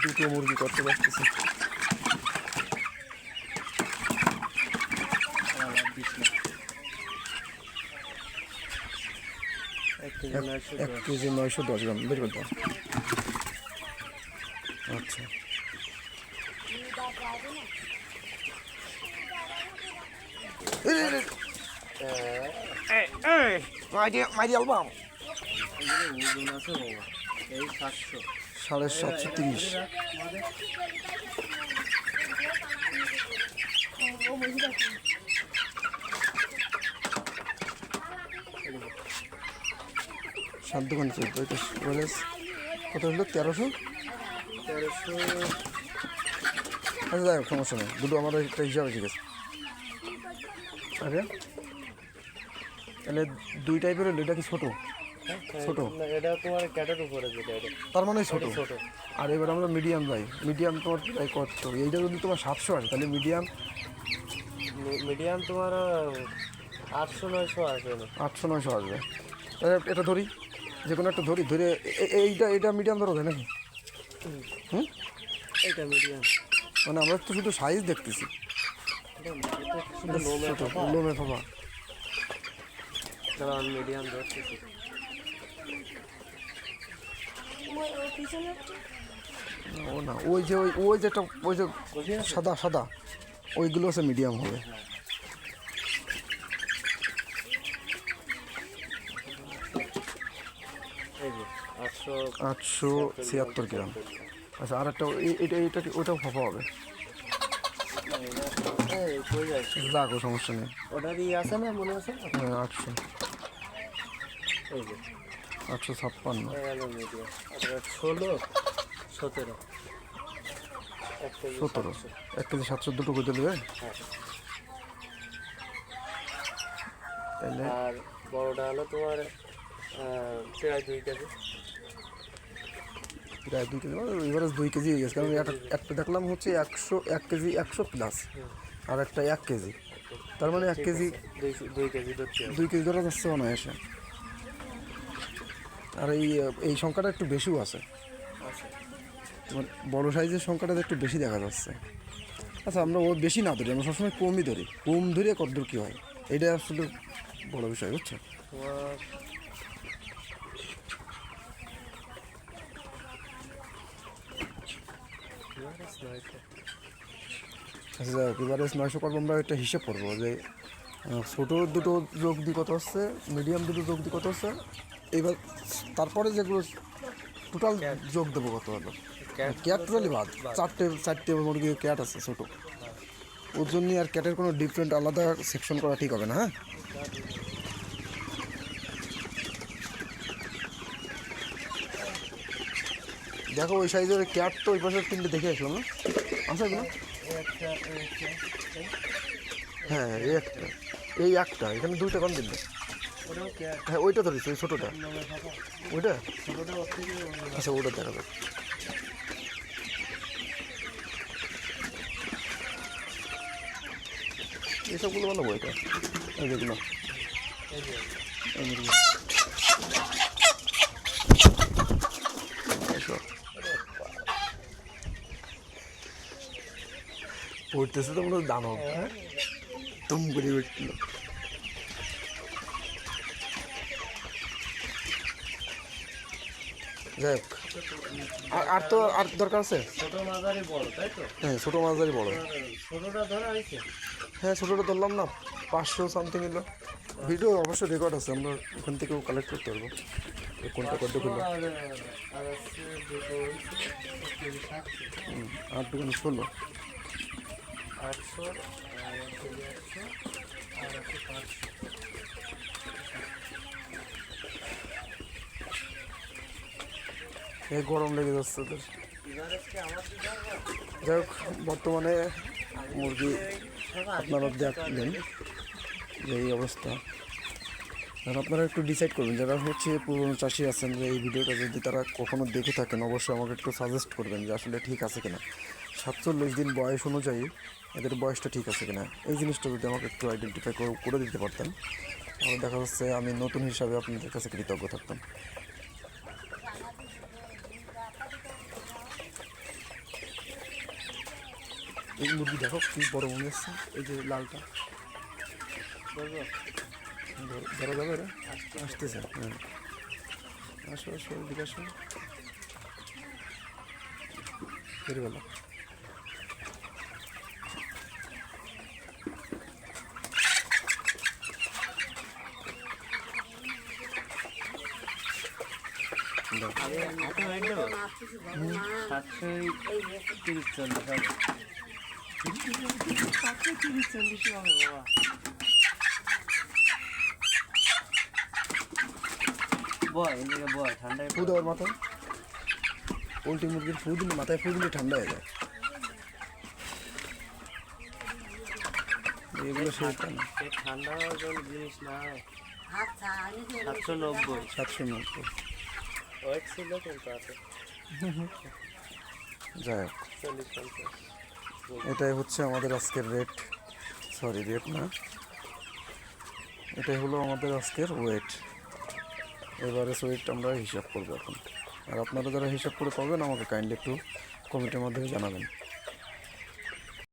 দুটো মুরগি করতে পারতেছে। এক কেজি 910 গ্রাম বের করতে। আচ্ছা মাইরি অ্যালবাম 730। সাত দোকান চলতো এটা কত হলো 1300। আচ্ছা যাই হোক সমস্যা নেই, দুটো আমার একটা হিসাবে ঠিক আছে। আরে তাহলে দুই টাইপের হলো, এটা কি ছোটো? ছোটো এটা তোমার ক্যাটের উপরে যেটা, তার মানে ছোটো। আর এবার আমরা মিডিয়াম যাই, মিডিয়াম তোমার কত? এইটা যদি তোমার 700 আসে তাহলে মিডিয়াম তোমার 800-900 আসবে না, 800-900 আসবে। তাহলে এটা ধরি, যে কোনো একটা ধরি, ধরে এইটা মিডিয়াম ধরো নাকি? এটা মিডিয়াম মানে আমরা তো শুধু সাইজ দেখতেছি, লোমে ফাঁপা। কারণ মিডিয়াম ধরতেছি। ও না, ওই যে যেটা ওই যে সাদা সাদা ওইগুলো হচ্ছে মিডিয়াম হবে। এই যে 876 গ্রাম। আচ্ছা আর একটা এটা ওটাও ফাঁপা হবে। যাক সমস্যা নেই, ওটারই আছে না, মনে আছে? হ্যাঁ 800। এই যে 856। 16, 17, 17 1 কেজি 700 দুটো করে দেবে। তাহলে আর বড়টা হলো তোমার প্রায় 2 কেজি। প্রায় 2 কেজি, এভারেজ 2 কেজি হয়ে গেছে। কারণ একটা দেখলাম হচ্ছে 1 কেজি 100 প্লাস, আর একটা 1 কেজি। তার মানে 1 কেজি 2 কেজি ধরা যাচ্ছে অনায়াসে। আর এই সংখ্যাটা একটু বেশিও আছে, বড় সাইজের সংখ্যাটা একটু বেশি দেখা যাচ্ছে। আচ্ছা আমরা ও বেশি না ধরি, আমরা সবসময় কমই ধরি। কম ধরে কতদূর কী হয় এটা আসলে বড় বিষয়, বুঝছো? আচ্ছা এবারে 900 করবো আমরা, একটা হিসেব করবো যে ছোটো দুটো যোগ দিয়ে কত হচ্ছে, মিডিয়াম দুটো যোগ দিয়ে কত হচ্ছে, এবার তারপরে যেগুলো টোটাল যোগ দেবো কত হলো। ক্যাট টোটালি বাদ, চারটে মুরগি ক্যাট আছে ছোটো, ওর জন্য আর ক্যাটের কোনো ডিফারেন্ট আলাদা সেকশন করা ঠিক হবে না। হ্যাঁ দেখো ওই সাইজের ক্যাট তো ওই পাশে তিনটে দেখে আসলাম না, আছে এগুলো? হ্যাঁ এই একটা এখানে দুইটা কম দিন। হ্যাঁ ওইটা ধরেছি, ওই ছোটোটা, ওইটা আচ্ছা ওটা দেখা যাবে। এইসবগুলো বানাবো, এটা এই যেগুলো উঠতেছে তো মনে দানব, তুম করে উঠছিল। যাই হোক আর তো আর দরকার আছে। ছোট মাঝারি বড়, তাই তো? হ্যাঁ ছোটো মাঝারি বড়। ছোটটা ধরা হয়েছে? হ্যাঁ ছোটোটা ধরলাম না, 500 সামথিং এলো। ভিডিও অবশ্যই রেকর্ড আছে, আমরা ওখান থেকেও কালেক্ট করতে পারবো কোনটা করতে খুলবো। আর দোকানে 16 800 আর 500। এই গরম লেগে যাচ্ছে ওদের। যাই হোক বর্তমানে মুরগি আপনারা দেখলেন যে এই অবস্থা। আর আপনারা একটু ডিসাইড করবেন, যারা হচ্ছে পুরনো চাষি আছেন, যে এই ভিডিওটা যদি তারা কখনো দেখে থাকেন অবশ্যই আমাকে একটু সাজেস্ট করবেন যে আসলে ঠিক আছে কিনা, 47 দিন বয়স অনুযায়ী এদের বয়সটা ঠিক আছে কিনা, এই জিনিসটা যদি আমাকে একটু আইডেন্টিফাই করে দিতে পারতেন তাহলে দেখা যাচ্ছে আমি নতুন হিসাবে আপনাদের কাছে কৃতজ্ঞ থাকতাম। এই মুরগি দেখো কি বড় মনে হচ্ছে, এই যে লালটা বলবো ধরা যাবে রে, আসতেছে। হ্যাঁ, আসো আসো এদিকে আসো, বেরিয়ে গেল। আমি হাতে ওয়েট দেবো 730-40 হবে। 730-40 হবে বাবা। বয় এদিকে বয়, ঠান্ডায় ফু দেওয়ার মাথায়, পোলট্রি মুরগির ফু দিলে মাথায় ফু দিলে ঠান্ডা হয়ে যায়, এগুলো সেটা না। এই ঠান্ডা হওয়ার জন্য জিনিস না। 790 790। ওয়েট ছিল কিন্তু আছে যাই হোক, 40-50। এটাই হচ্ছে আমাদের আজকের রেট, সরি রেট না, এটাই হলো আমাদের আজকের ওয়েট। এবারে ওয়েট আমরা হিসাব করবো এখন, আর আপনারা যারা হিসাব করে পাবেন আমাকে কাইন্ডলি একটু কমেন্টের মাধ্যমে জানাবেন।